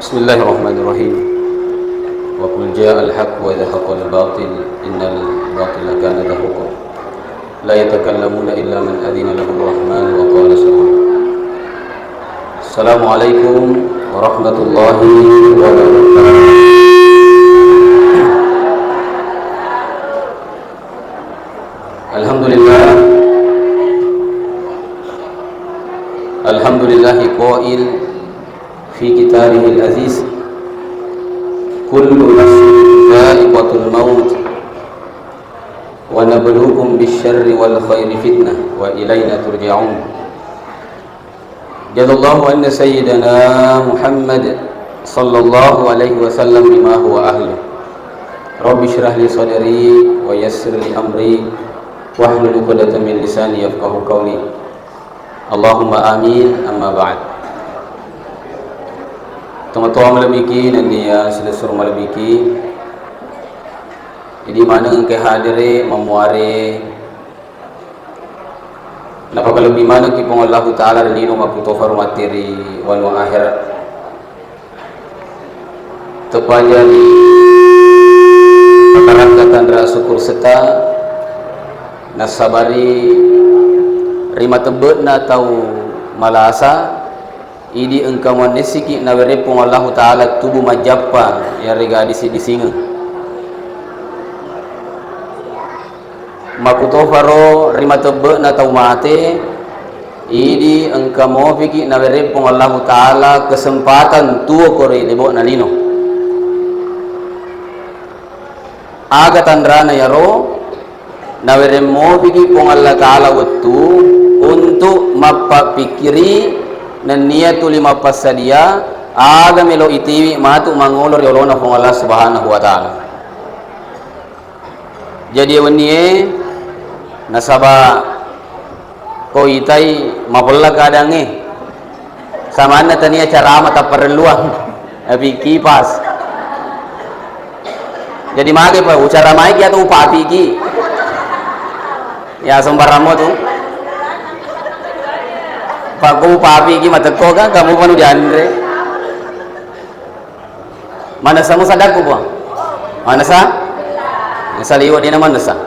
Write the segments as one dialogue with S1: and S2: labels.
S1: Bismillahirrahmanirrahim. Wa qul ja'al haqq wa zahaqa al-batil innal batila kana zahuqa. La yatakallamuna illa man adina lahu ar-rahman wa qala sawa. Assalamualaikum warahmatullahi wabarakatuh. Alhamdulillahi qail fi kitabihil aziz kullu nafsin dha'iqatul maut wa nabluukum bisyarri wal khairi fitnah wa ilayna turja'un. Jazallahu anna sayyidana Muhammad sallallahu alaihi wasallam bima huwa ahli. Rabbi shrah li sadri wa yassir li amri wahlul 'uqdatam min lisani yafqahu qawli. Allahumma amin, amma ba'd. Teman-teman malabiki dan dia selesai malabiki. Jadi mana engkau hadiri memuari napaka lebih mana kipong Allah Ta'ala dan dino makutofar materi wal akhirat tepaja di masyarakat dan syukur serta nasabari rima tebet na tau malasa idi engkau manesiki na werepong Allah Ta'ala tubuh majappa yang rega di singa makutofaro rima tebet na tau mate idi engkau mau fikir na werepong Allah Ta'ala kesempatan tua kore lebok na lino aga tandrana yaro na weremo fikir pong Allah Ta'ala waktu untuk mapapikiri na niyatul mapasadia aga melo itiwi matu mangolor yolona pong Allah Subhanahu wa Ta'ala. Jadi waniye nasaba ko itai mapalla kadange samana tania cara mata perluan abi kipas. Jadi mage pa ucara mai ki atau upapi ki ya sembaramo tu paku papi ki mateko kan kamu panu diandre mana samu sadakku po mana sa saliwa di naman nasa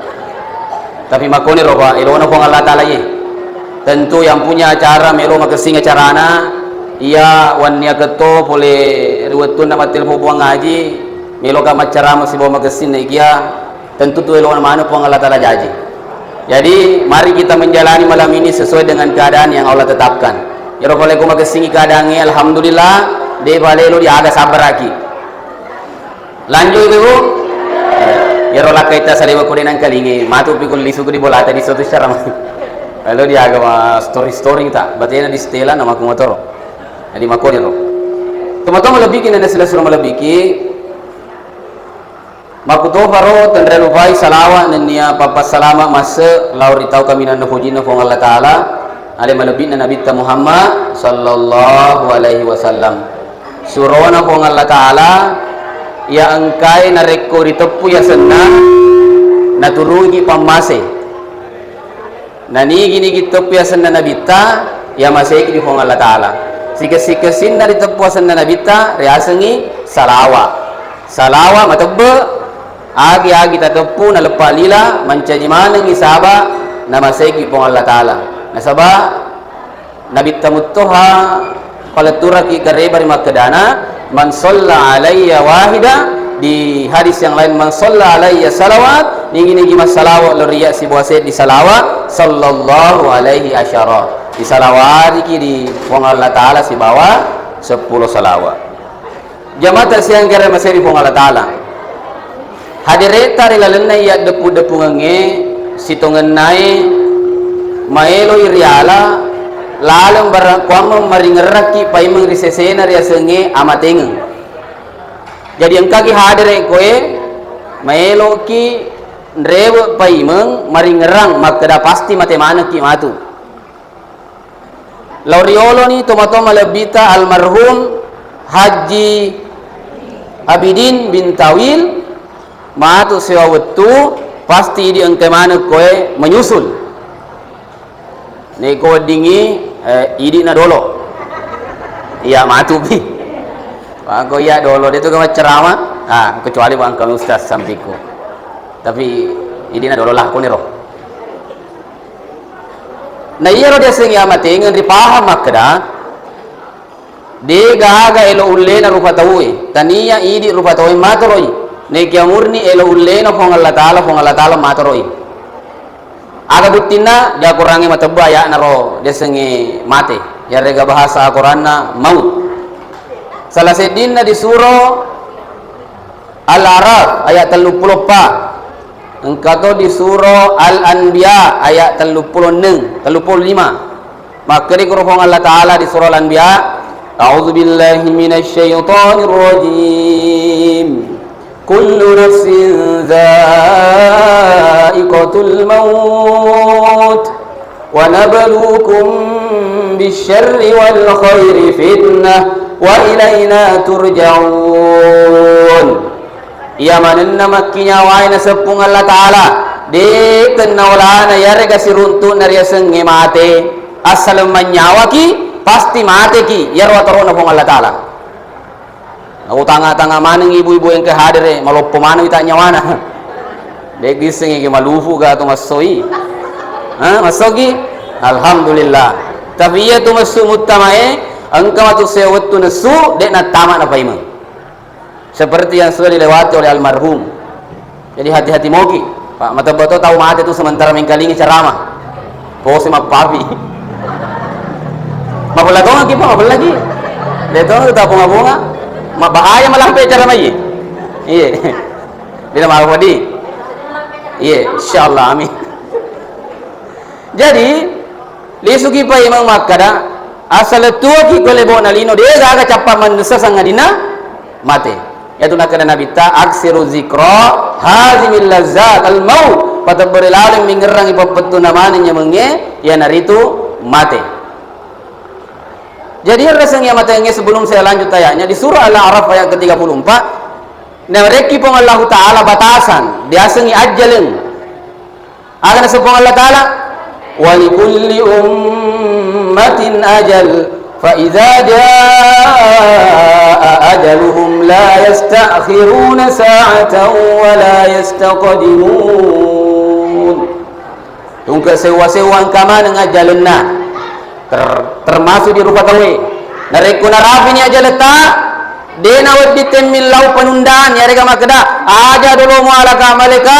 S1: tapi makoni roba ilona pong Allah Ta'ala ye tentu yang punya acara melo makasing acarana iya wania keto boleh riwetun nama telpo buang ngaji melo ka macara masibawa magasin na ikia tentu tu ilona mana pong Allah Ta'ala jaji. Jadi mari kita menjalani malam ini sesuai dengan keadaan yang Allah tetapkan. Ya Rabbal alamin magasingi keadaannya alhamdulillah de balelo di aga sabar lagi. Lanjut itu ya rola kaita sariwa kudinan kalingi matu pikul lisuku di bola tadi suatu secara lalu di aga story kita batena di stela nama ku motor. Jadi makoni ro. Teman-teman lebih kini ada selesai lebih makuto faro tendre lupai salawa nenia papa salama masa lauri tau kami nanda hujina fong Allah Ta'ala ale malabina Nabi Muhammad sallallahu alaihi wasallam surona fong Allah Ta'ala ya angkai na rekori tepu ya senna naturugi pamase nani gini gitu tepu ya senna Nabi ta ya masih di fong Allah Ta'ala sikesin dari tepu senna Nabi ta reasengi salawa matebbe agi tatapu na lepa lila mancaji manang isaba na masegi pong Allah Ta'ala nasaba Nabi tamuttoha palaturaki karebari makadana man salla alayya wahida di hadis yang lain man salla alayya salawat nigi mas salawat loriya si buase di salawat sallallahu alaihi asyara di salawat iki di pong Allah Ta'ala si bawa 10 salawat jamata siang kira maseri pong Allah Ta'ala hadireta rilalena ya depu-depu nge sitongan nai maelo iriala lalang barang kuamang maringeraki paimang risesena ria senge amateng jadi engkaki hadire koe maelo ki nrewe paimang maringerang makada pasti matemana ki matu lauriolo ni toma-toma lebita almarhum Haji Abidin bin Tawil matu sewa wetu pasti di engke mana koe menyusul neko dingi idi na dolo iya matu pi Pak Goya dolo dia tu kawan ceramah, kecuali bang kami ustaz sampiku. Tapi ini na dolo lah aku ni roh. Nah iya roh dia sengi amati ngan dipaham makda. De gaga elo ulle na rupa tawi. Taniya idi rupa tawi matoroi. Ne kya murni elo ulle na fong Allah Taala matoroi. Aga buttina dia kurangi mataba ya naro dia sengi mate. Ya rega bahasa Quran na maut. Salah sedina di surah Al-Araf ayat 34. Engkau di surah Al-Anbiya ayat 36, 35. Maka di Quran Allah Taala di surah Al-Anbiya, A'udzu billahi minasy syaithanir rajim. Kullu nafsin dha'iqatul maut wa nabluukum bisyarri wal khairi fitnah wa ilaina turja'un. Ia manenna makkinya waina sepung Allah Taala de kenawlana yarga siruntu nariya senge mate asal manyawaki pasti mate ki yarwa tarona pung Allah Taala. Aku tanga-tanga maneng ibu-ibu yang kehadire maloppo manu ita nyawana de gisenge ki malufu ga to masoi masogi alhamdulillah. Tapi ia tu masu muttamae engkau tu sewatu nesu dek na tamat apa ima. Seperti yang sudah dilewati oleh almarhum. Jadi hati-hati mogi. Pak mata betul tahu mati itu sementara mengkalingi ceramah. Pose mak papi. Mabola tonga kipa mabola lagi. Leto tak bunga-bunga. Bahaya malah pe ceramah ye. Iya. Bila mau wadi. Iya, insyaallah amin. Jadi lisuki pa imang makada asal tua ki kolebo nalino dia gaga capa manusia sangadina mate yaitu nakada nabi ta aksiru zikra hazimil lazzat al maut pada berilalim mingerang ipapetu namanya menge ya naritu mate. Jadi rasanya mate nge sebelum saya lanjut ayatnya di surah Al-A'raf ayat ke-34 nah reki pong Allah Taala batasan diasengi ajaleng akan sepong Allah Taala ولكل أمة أجل فإذا جاء أجلهم لا يستأخرون ساعة ولا يستقدمون. Tunggu sewa-sewaan kama dengan jalanna termasuk di rupa tawe nareku narafinya aja letak dena wadi temmilau penundaan ya rega makda aja dulu mualaka malika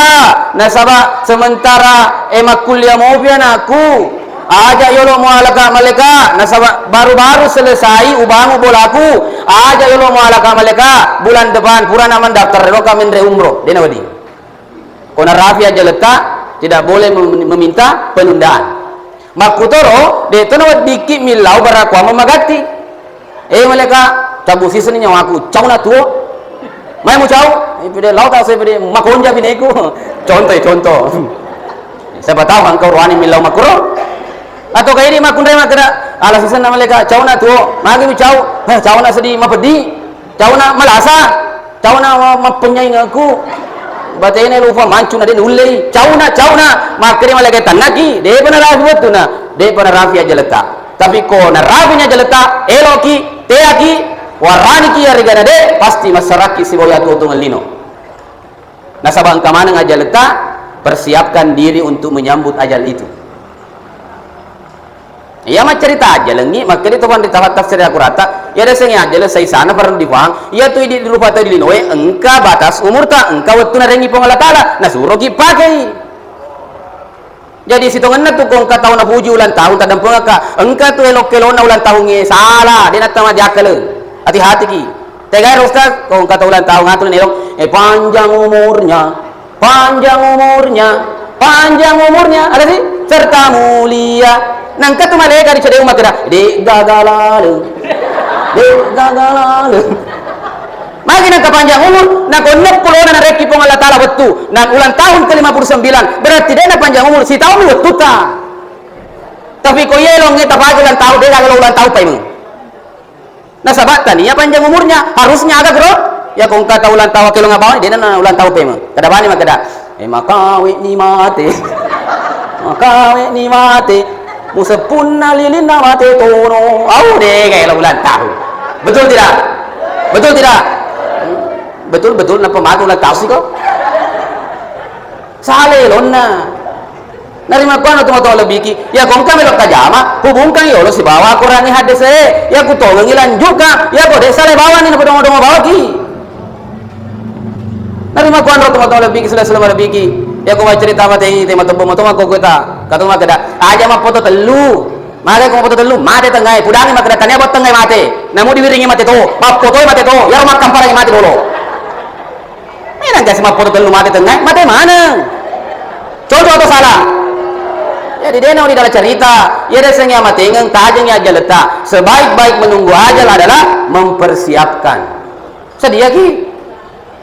S1: nasaba sementara emak kuliah mau pian aku aja yolo mualaka malika nasaba baru-baru selesai ubangu bolaku aja yolo mualaka malika bulan depan purana mendaftar lo kami umroh dena wadi kona rafi aja letak tidak boleh meminta penundaan makutoro de tono wadi milau barakwa memagati malika tabu sisa ni nyawa aku cau na tuo mai mu cau ipide lau ta se pide makonja bineku contoh siapa tahu engkau rohani milau makuro atau kayak ini makundai makra ala sisa nama leka cau na tuo magi mu cau cau na sedih mapedi cau na malasa cau na mapenyai ngaku bate ini lupa mancu na den ulle cau na makri malaka tanaki de benar rafi tu na de benar rafi aja letak tapi ko na rafinya aja letak eloki teaki warani ki yarigana de pasti masyarakat si boya tu tungal lino. Nasabang kamana ngajal letak persiapkan diri untuk menyambut ajal itu. Ia mah cerita aja lengi maka itu kan ditawat tafsir akurata ya ada sengaja ajal sai sana perlu difaham ia tu di rupa tadi lino engka batas umur ta engka waktu narengi pong Allah Taala nasuruh ki pakai. Jadi sitongan na tu kung kataw na puji ulang tahun tadang pengaka engka tu elok kelona ulang tahun nge salah dia nak tama diakal hati-hati ki tegar ustaz kung kata ulang tahun ngatur elok panjang umurnya ada sih serta mulia nangka tu malaikat di cedeu makira de gagalalu magi nang panjang umur nang konok pulona na reki pong Allah Taala betu nang ulang tahun ke-59 berarti dia na panjang umur si tahun betu ta tapi ko yelong ngeta pagi ulang tahun dia kalau ulang tahun pa imong nah sahabat tani ya panjang umurnya harusnya agak bro ya kung kata ulang tahun kilo ngabawan dia na ulang tahun pa imong kada bani makada makawi ni mate musepun na lilin na mate tono au de kaya ulang tahun betul tidak Betul tidak? Betul na pematu lang tao siko. Sale lonna. Narima ko na tumato labiki. Ya kung kami lo kajama, hubungkan yo lo si bawa kurangi hadis ya ku tolong ilan juga. Ya ko desa le bawa ni na podong bawa ki. Narima ko na tumato labiki sila labiki. Ya ko cerita mate te matabo mo ko kita. Katong magada. Aja mapoto telu. Mate ko mapoto telu. Mate tangay pudangi magada tanya bot tangay mate. Namu diwiringi mate to. Mapoto mate to. Ya mak kamparang mate dulu. Ini guys mapoto telu mate tangay. Mate mana? Contoh atau salah? Ya di denau di dalam cerita, ya desanya matengang tajengnya aja letak. Sebaik-baik menunggu ajal adalah mempersiapkan. Sedia ki.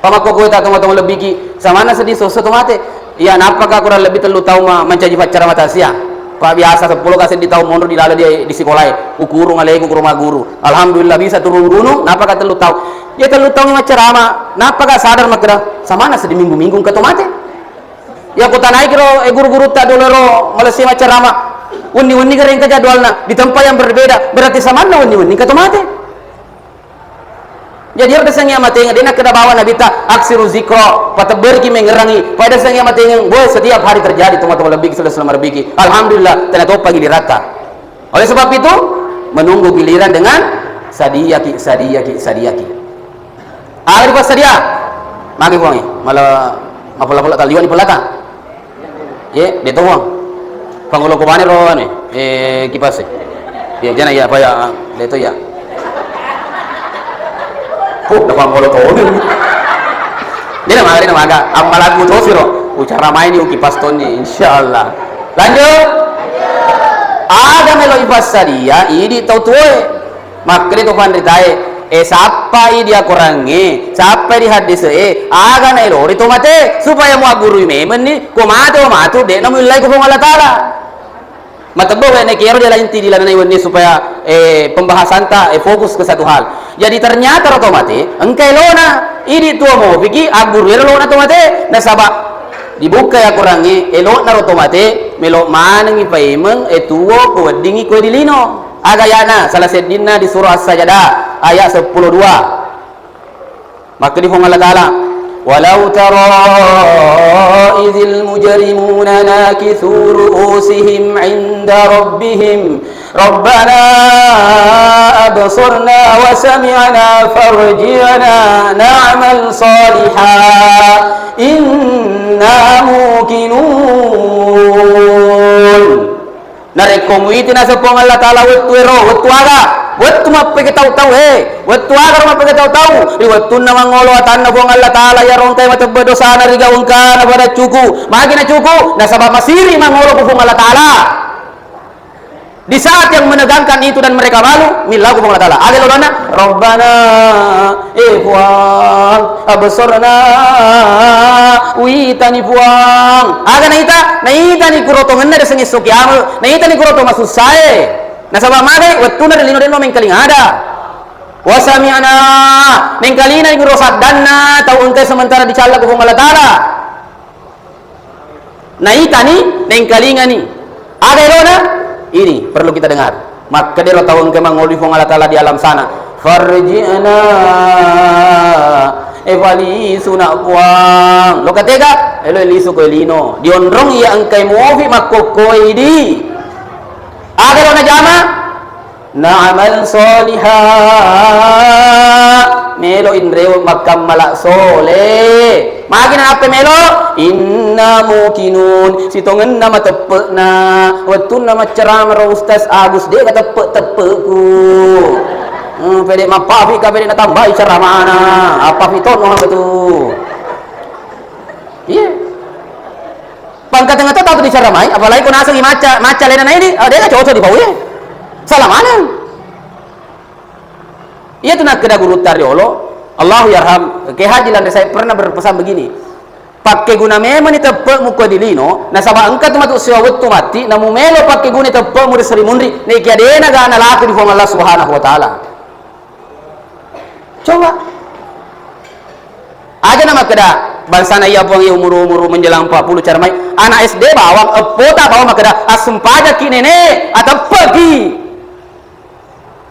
S1: Pamakko ko ita tong lebih ki. Samana sedih soso to mate. Ya napakah kurang lebih telu tahu mencaji pacar mata sia. Pak biasa 10 kasih di tahu mundur di lalu dia di sekolah. Ukuru ngaleku ke rumah guru. Alhamdulillah bisa turun gunung, napakah telu tahu. Ya telu tahu macerama, napakah sadar makra. Samana sedih minggu-minggu ke to mate. Ya aku tanai kiro guru-guru tak dolero Malaysia macam ramah unni kering ke jadwalna di tempat yang berbeda berarti sama na unni ke tomate. Jadi ada sangnya mateng dia nak kena bawa nabi ta aksiru zikro pataber ki mengerangi pada sangnya mateng boy setiap hari terjadi teman-teman lebih sudah selama lebih alhamdulillah tenaga pagi dirata. Oleh sebab itu menunggu giliran dengan sadiyaki. Akhir pas sadia magi wangi malah apa taliwan di belakang. Ye, dito wang. Pangulo ko bani ro ani. Kipas. Ye, jana ya apa ya? Dito ya. Na pangulo to. Dina maga. Amalagu to siro. Ucara main ni kipas to ni insyaallah. Lanjut. Ada melo ibas sadia, idi tau tuwe. Makri to panditae. Siapa dia kurangi siapa di hadis aga na ilori to mate supaya mo guru memen ni ko matu de na mulai ko Allah taala matabo ne kero dia inti di lana ni supaya pembahasan ta fokus ke satu hal. Jadi ternyata to mate engkai lona ini tuo mo bigi aguru lona to mate na sabab dibuka ya kurangi elok na to mate melo manangi paimeng tuo ko dingi ko dilino agayana salah sedina di surah As-Sajdah ayat 10:2 maka di Allah Ta'ala walau tara idzil mujrimuna nakithu ru'usihim 'inda rabbihim rabbana absarna wa sami'na farji'na na'mal salihan inna muqinun. Narekomuiti na sa pong Allah Ta'ala wattu aga wattu mappeke taw-taw wattu aga mappeke taw-taw wattu na mangolo atan na pong Allah Ta'ala yarong tayo matabado sana rigawang ka na bada cuku magi na cuku na sabab masiri mangolo po pong Allah Ta'ala. Di saat yang menegangkan itu dan mereka malu milaku pong Allah Ta'ala ada lorana Rabbana ikhwan absorna uitani puang aga naita ni kurotongan na deseng isok yamu naita ni kurotong masusae nasabab made wattu na lino den mengkaling ada wasami'na mengkalina ni rosak danna tau engke sementara dicala ku Allah Ta'ala naita ni mengkalinga ni ada lona ini perlu kita dengar maka dia tahu engke mangoli Allah Ta'ala di alam sana farji'na evali sunak kuang lo katega elo elisu ko elino dionrong ia angkai muofi makokoi di ada lo na jama na'amal solihah melo indreo makam malak sole magina apa melo inna mukinun sitongen nama tepe na watun nama ceramah Ustaz Agus dia kata tepe-tepeku pede mapafi ka pede na tambay ceramah na apa fiton mo betul iya pangkat nga tahu di ceramah apalagi ko nasa maca lena na ini dia ka cocok di bawah ya salah mana iya tu nak kena guru tariolo Allah yarham kehajilan saya pernah berpesan begini pakai guna memang ni tepe muka dilino na sabab angkat matu siwa wattu mati namu melo pakai guna tepe mu seri mundri ne kiadena gana laku di fong Allah Subhanahu wa taala. Coba aja nama keda bangsa na iya buang umur menjelang 40 cara mai anak SD bawa pota bawa makeda asum pajak ki nene atau pergi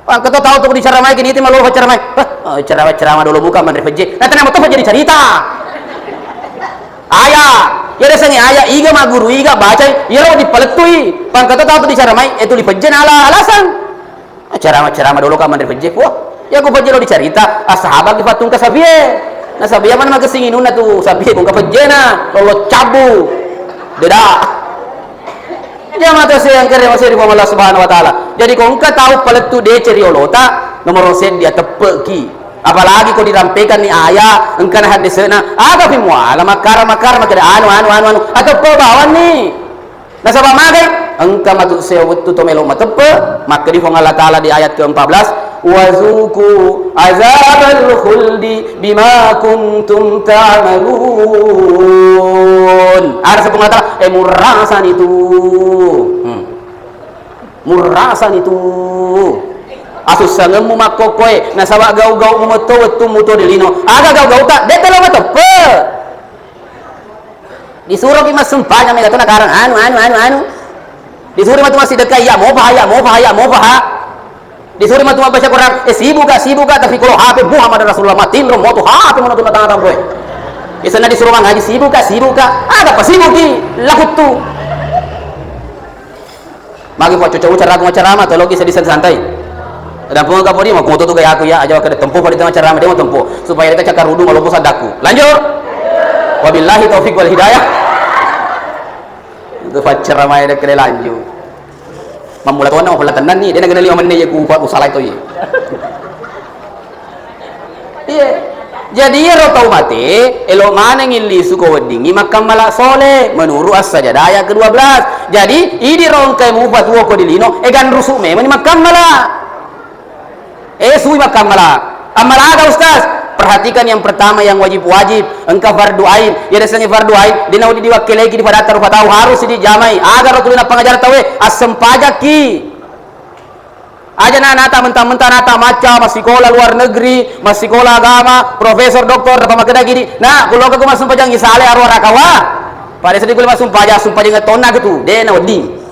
S1: Pang keto tahu tuh diceramai gini itu malu ceramai. Ceramah dulu buka mandiri peje. Nah tenang betul jadi cerita. Ayah, ya ada sangi ayah iga ma guru iga baca, ya lo dipeletui. Pang keto tahu tuh diceramai itu dipeje ala alasan. Ceramah dulu kan mandiri peje. Wah, ya aku peje lo dicerita. Sahabat dipatung ke sabie. Nah sabie mana mah kesinginuna tuh sabie kung kepeje na lo cabu. Dedak. Jamaah tu yang kerja masih di Allah Subhanahu Wa Taala. Jadi kau engkau tahu peletu dia ceriolota nomor sen dia tepeki. Apalagi kau dirampaikan ni ayah engkau nak hadis na. Aga fimuala makar makar anu atau perbawan ni. Nasabah magai engkau matuk sewut tu tomelo matepe maka di Allah Taala di ayat ke-14 wazuku azabal khuldi bima kuntum ta'malun. Ada satu kata murasan itu. Murasan itu. Asus sangemu makokoy nasawa gau-gau muto wetu muto dilino. Aga gau-gau tak detelo matepe. Disuruh ki mas sumpahnya mega tu nakarang anu. Disuruh matu masih dekai ya mau bahaya. Disuruh matu baca Quran sibuk tapi kalau HP Muhammad Rasulullah matin rom moto HP mana tu natang boy. Isana disuruh ngaji sibuk ada apa sibuk ki lakut tu. Magi po cucu ceramah tologi sedih santai. Dan pun kapok dia mau koto tu gaya aku ya aja ke tempuh pada tengah ceramah dia mau tempuh supaya kita cakar rudu malu sadaku. Lanjut. Wabillahi taufik wal hidayah. Itu ceramah dia kena lanjut. Mamula tuan nak pelatihan ni dia nak kena 5 menit je ku buat usaha itu ye. Iya. Jadi ya tahu mati elo mana ngili suko wedingi makam malak soleh menurut as-sajadah ayat ke-12. Jadi ini rongkai mu buat woko dilino gan rusuk me mani makam malak. Sui makam malak. Amal ada ustaz. Perhatikan yang pertama yang wajib engkau fardu ain. Ya dasarnya fardu ain dina udi diwakil lagi di pada tahu harus dijamai agar tulina pengajar tahu asem pajaki. Aja nata mentah-mentah nata maca masih sekolah luar negeri, masih sekolah agama, profesor doktor dapat makeda gini. Nah, kulo ka masuk pajang isale arwah rakawa. Pada sedih kulo masuk pajang tona gitu. Dena wedi.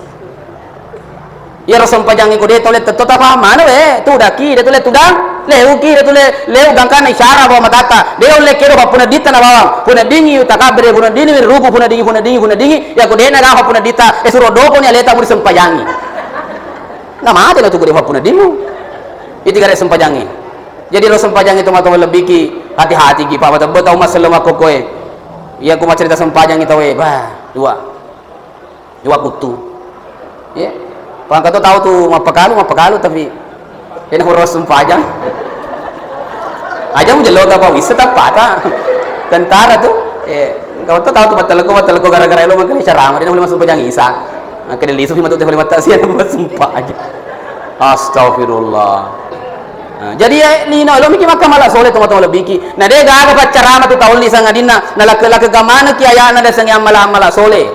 S1: Ya rasul pajang ko de tole tetap apa mana we? Tu daki de tole tudang, leuki de tole leu gangkan isyara bawa matata. De ole kero puna dita na bawang. Puna dingi utakabre puna dini rupu puna dingi. Ya ko de na ga puna dita esuro doko ni aleta muri sempajangi. Nggak mati lah tuh gue puna dimu. Itu gara sempajangi. Jadi lo sempajangi itu matang lebih ki hati-hati ki pak. Tahu masalah makokoe. Iya aku mau cerita sempajang itu we. Bah dua kutu. Ya. Pak kau tahu tuh mau pekalu tapi ini huruf sempajang. Aja mau jelo apa bisa tak patah. Tentara tuh. Kau tahu tuh batalku gara-gara lo makan ceramah dia boleh masuk sempajang isa. Akhirnya lisu cuma tuh boleh mata sih buat sumpah aja. Astagfirullah. Nah, jadi ya lino lo mikir makam malah soleh teman-teman lebih ki. Nah dia gak apa ceramah tu tahun lisang adina. Nah laki-laki gamana ki ayana ada sang amalah soleh.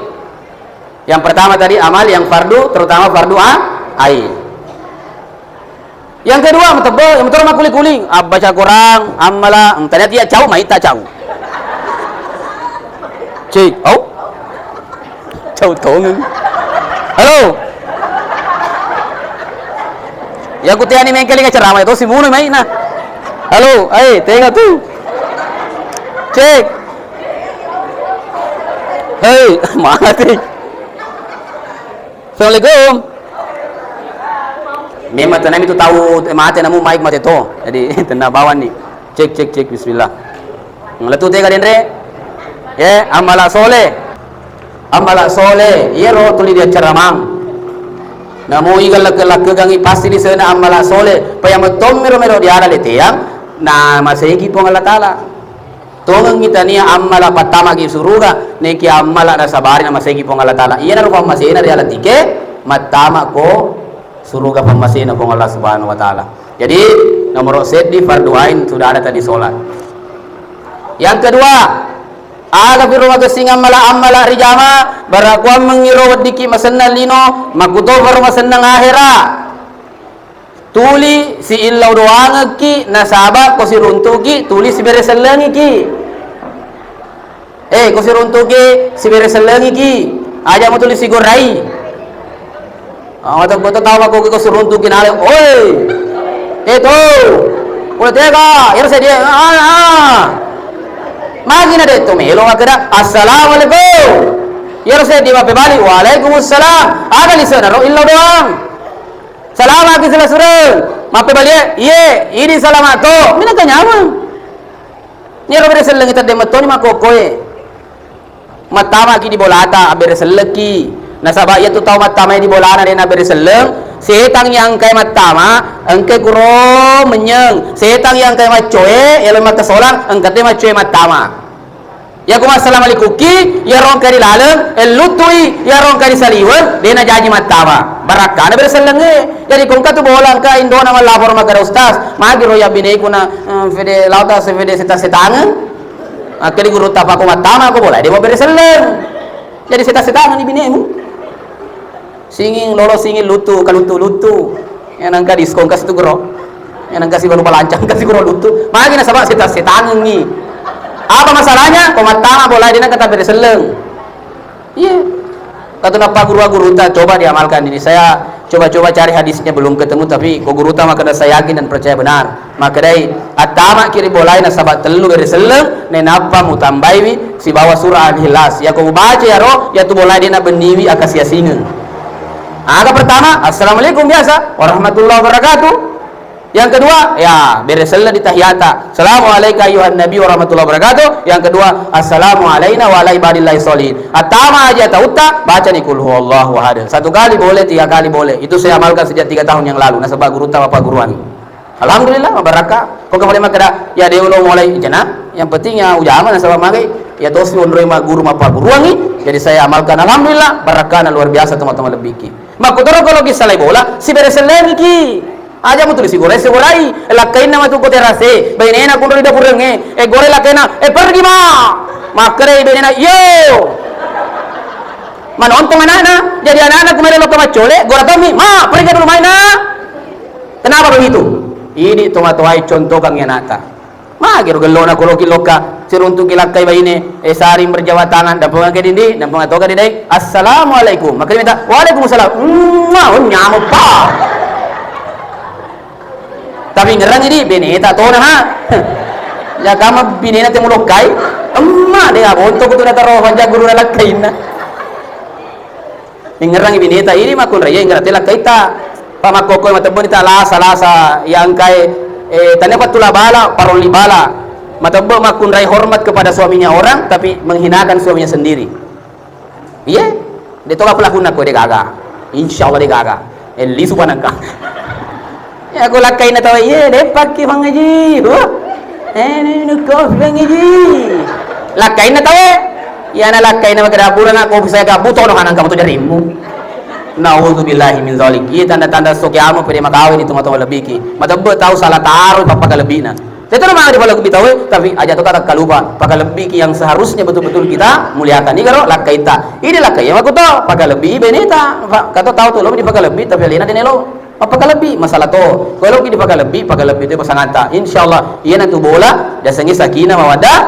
S1: Yang pertama tadi amal yang fardu terutama fardu ain. Yang kedua yang betul mah kuli-kuli baca Quran amalah ternyata dia jauh mai tak jauh. Cik, jauh tong. Halo. Ya aku tiani mengkeli ke ceramah itu si munu main nah. Halo, tengok tuh. Cek. Hei, mana sih? Assalamualaikum. Memang tanam itu tahu mati namu mic mati to. Jadi tenang bawan nih. Cek bismillah. Ngeletu teh kalian re. Ya, amala soleh. Iya roh tuli dia ceramah. Namu igal lak gangi pasti di sana amala soleh paya matomiro di ara letiang na masegi pong Allah taala tongang kita niya amala patama gi suruga neki amala na sabari na masegi pong Allah taala iya na rupa masena di alatike matama ko suruga pamasena pong Allah subhanahu wa taala. Jadi nomor set di fardu ain sudah ada tadi salat. Yang kedua aga firma gesing amala rijama barakuam mengiro wadiki masenna lino makuto baru masenna akhira tuli si illau doang ki nasaba ko si runtuki tuli si bereselangi ki ko si runtuki si bereselangi ki aja mo tuli si gorai mata tahu aku ko si runtuki nale oi tu. Udah tega, ya saya dia. Magi na dito melo makada assalamualaikum. Ya saya dia balik waalaikumsalam. Ada lisan ro illa doang. Salam lagi selesai. Mape balik ye ini salamat to. Mina kanyama. Ni ro bere seleng kita dematoni makokoe. Matama ki di bolata bere seleki. Nasaba ya tu tahu matama di bolana dena bere seleng. Setang yang kay matama engke guro menyeng. Setang yang kay macoe elo makasolang engkate macoe matama. Ya kuma assalamualaikum ki ya rong kari laleng elutui ya rong kari saliwen dena jaji matama. Barakana bere selenge. Jadi kung katu bolang ka indona malapor magara ustaz. Magi roya binei kuna fede lauta se fede setangan. Akali guru tapa ko matama ko bola. Dia bere seleng. Jadi setangan ni binemu. Singing lolo singing lutu kalutu yang nangka diskon kasih tu gero yang nangka si baru palancang kasih gero lutu magi na sabak setangan ni apa masalahnya komatama bola dia kata beri seleng iya kata napa guru ta coba diamalkan ini saya coba cari hadisnya belum ketemu tapi ko guru ta maka saya yakin dan percaya benar maka dai atama kiri bola na sabak telu beri seleng ne napa mutambai si bawa surah al-ikhlas ya ko baca ya ro ya tu bola dia na beniwi akasia singeng. Angka pertama, assalamualaikum biasa, warahmatullahi wabarakatuh. Yang kedua, ya beresella di tahiyata. Assalamualaikum ayuhan nabi warahmatullahi wabarakatuh. Yang kedua, assalamu alaina wa ala ibadillahi sholihin. Atama aja tauta, baca ni kul huwallahu ahad. Satu kali boleh, 3 kali boleh. Itu saya amalkan sejak 3 tahun yang lalu. Nasabah guru ta bapak guruan. Alhamdulillah, barakah. Kok kembali makada ya dia ulo mulai jana. Yang pentingnya ujama nasabah magai. Ya tosi onroi ma guru bapak guruan ni. Jadi saya amalkan alhamdulillah, barakah luar biasa teman-teman lebih ki. Makutoro kalau kisah bola si bereseleng ki aja mutu si gore se gorai lakain nama tu ko terase bainena kundo ida purenge gore lakaina pergi makre bainena yo manontong anak-anak jadi anak-anak kemarin lo kemacole gora tomi pergi dulu main kenapa begitu ini tomatowai contoh kang yanata gero gelona kulo kiloka siruntu kilakai baine saring berjawa tangan dan pengakai dindi dan pengatoka dindai assalamualaikum maka dia minta waalaikumsalam nyamuk pa tapi ngerang ini beneta to na ha ya kama binena te mulokai dia bonto ko na taro panja guru na lakain na ngerang bineta ini makun raya ngeratela kaita pamakoko matabon ita lasa yang kai tanya patula bala paroli bala matabo makun rai hormat kepada suaminya orang tapi menghinakan suaminya sendiri iya dia toka pelaku nak dia gaga insyaallah dia gaga lisu panangka ya aku lakai na tawa iya depak ki mangaji ini ko mangaji lakai na tawa ya na lakai na magada pura na ko saya ka buto no kanang ka buto jarimu. Nauzubillahi min zalik. Iya tanda-tanda sokiamo pede makawin itu mata lebih ki. Matabbe tahu salah taruh pakai lebihna. Itu nama ada lebih tahu tapi aja tu kata kalupa pakai lebih ki yang seharusnya betul-betul kita muliakan. Ini karo lakaita. Ini lakai yang aku tahu pakai lebih beneta. Kata tahu tu lo dipakai lebih tapi lena dinelo. Pakai lebih masalah tu. Kalau kita pakai lebih itu pasanganta. Insyaallah iya nanti bola dasarnya sakinah mawaddah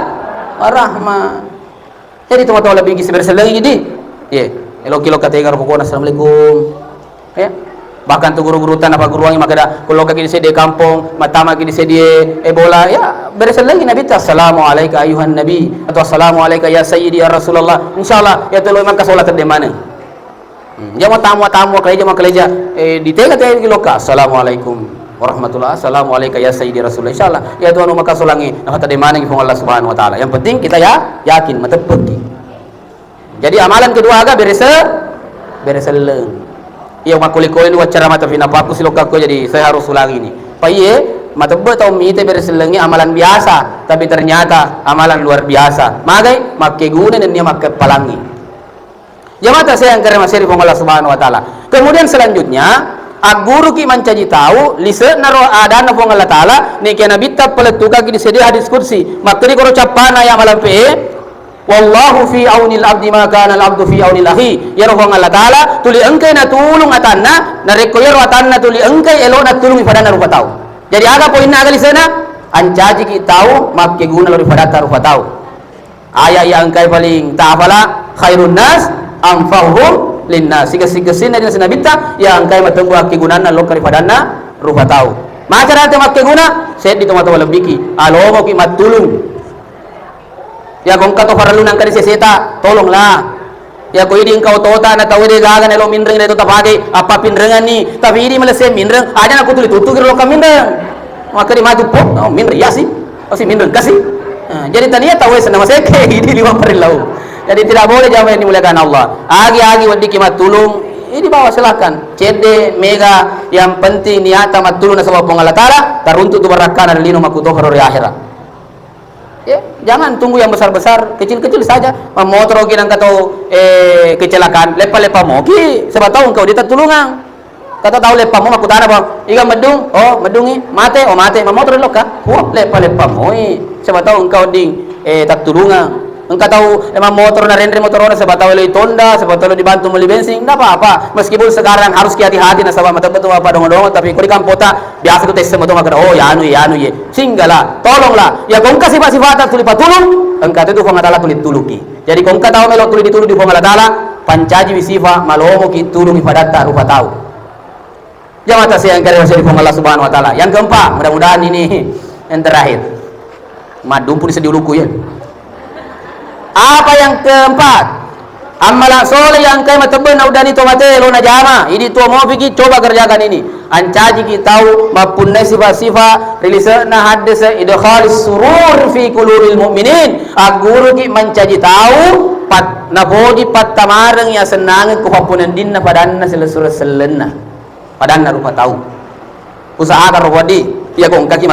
S1: warahmah. Jadi tu mata lebih ki sebenarnya gini. Iya. Elo katega ro pokona assalamualaikum ya bahkan tu guru-guru tan apa guru wangi makada kalau kaki di kampung matama kaki di bola ya beres lagi nabi assalamualaikum ayuhan nabi atau assalamualaikum ya sayyidi ya rasulullah insyaallah ya telo man ka salat de mana ya mau tamu kaleja di tega tega loka assalamualaikum warahmatullah assalamualaikum ya sayyidi rasulullah insyaallah ya tuan maka solangi nah de mana ngifung Allah subhanahu wa taala yang penting kita ya yakin matepeki. Jadi amalan kedua agak bereseleng. Iya makulikoi ni wacara mata fina paku siloka ko jadi saya harus ulangi ini. Paye mata tau mite bereselengnya amalan biasa tapi ternyata amalan luar biasa. Magai makke guna dan dia makke palangi. Jamata saya yang karena masih Allah Subhanahu wa taala. Kemudian selanjutnya aguru ki mancaji tahu lise naro ada na Allah taala ni kana bitta peletuka ki disedia hadis kursi. Makni koro capana ya malam pe wallahu fi aunil abdi ma kana al abdu fi aunil akhi ya rohong Allah taala tuli engkai na tulung atanna na rekoyer atanna tuli engkai elo na tulung pada na rupa tahu jadi aga poinna aga lisena ancaji ki tahu makke guna lori pada rupa tahu aya yang engkai paling ta'afala khairun nas anfa'uhum linnas siga-siga sina dina sinabita ya engkai matembu hakke gunana lo kari padana rupa tahu Macara te makke guna, set di tomato wala biki. Alomo ki matulung. Ya kung kato faralun ang kani seseta, tolonglah. Ya ko idi engkau tota na tawede gaga na lo mindreng na ito tapake apa pinrengan ni tapi ini malah saya mindreng ada nak tulis tutu kira lo kamindreng maka di maju pok oh, mindreng ya sih oh si mindreng kasih jadi tadinya tahu senama saya kayak ini 5 perilau jadi tidak boleh jamaah yang dimuliakan Allah agi-agi wadi kimat tulung ini bawa silahkan cede mega yang penting niata mat tulung na sabab Allah Ta'ala taruntuk tu barakana lino makutoh hari akhirat. Ya, jangan tunggu yang besar-besar, kecil-kecil saja. Motor oke nang kato kecelakaan, lepa-lepa mo. Ki, sebab tahu engkau dia tulungan. Kata tahu lepa mo makutana bang. Iga medung, oh medungi, mate, oh mate. Motor loka, wah lepa-lepa mo. Sebab tahu engkau ding tak tulungan. Engkau tahu emang motor na rendre motor na sebab tahu lagi tonda, sebab tahu dibantu beli bensin, enggak apa-apa. Meskipun sekarang harus hati-hati na sebab mata betul apa dong-dong, tapi kalau di kampota biasa tu tes motor makana oh ya anu ye. Singgala, tolonglah. Ya kau kasih sifat tuli patulung, engkau itu kau ngadalah tuli tuluki. Jadi kau tahu melo tuli ditulu di kau ngadalah pancaji wisifa malomo ki tulungi padatta rupa tahu. Jamaah yang kalian masih di Allah Subhanahu Wa Taala. Yang keempat, mudah-mudahan ini yang terakhir. Madum pun sedih luku ya. Apa yang keempat? Amalan soleh yang kaya mateben na udani to mate lo na jama. Ini tua mau fikir coba kerjakan ini. Ancaji kita tahu mapun sifat-sifat rilisa na hadisa idkhalis surur fi qulubil mu'minin. Aguru ki mancaji tahu pat na boji pat tamareng ya senang ku papunan din na padanna sila surah selenna. Padanna rupa tahu. Usaha karo wadi ya kong kaki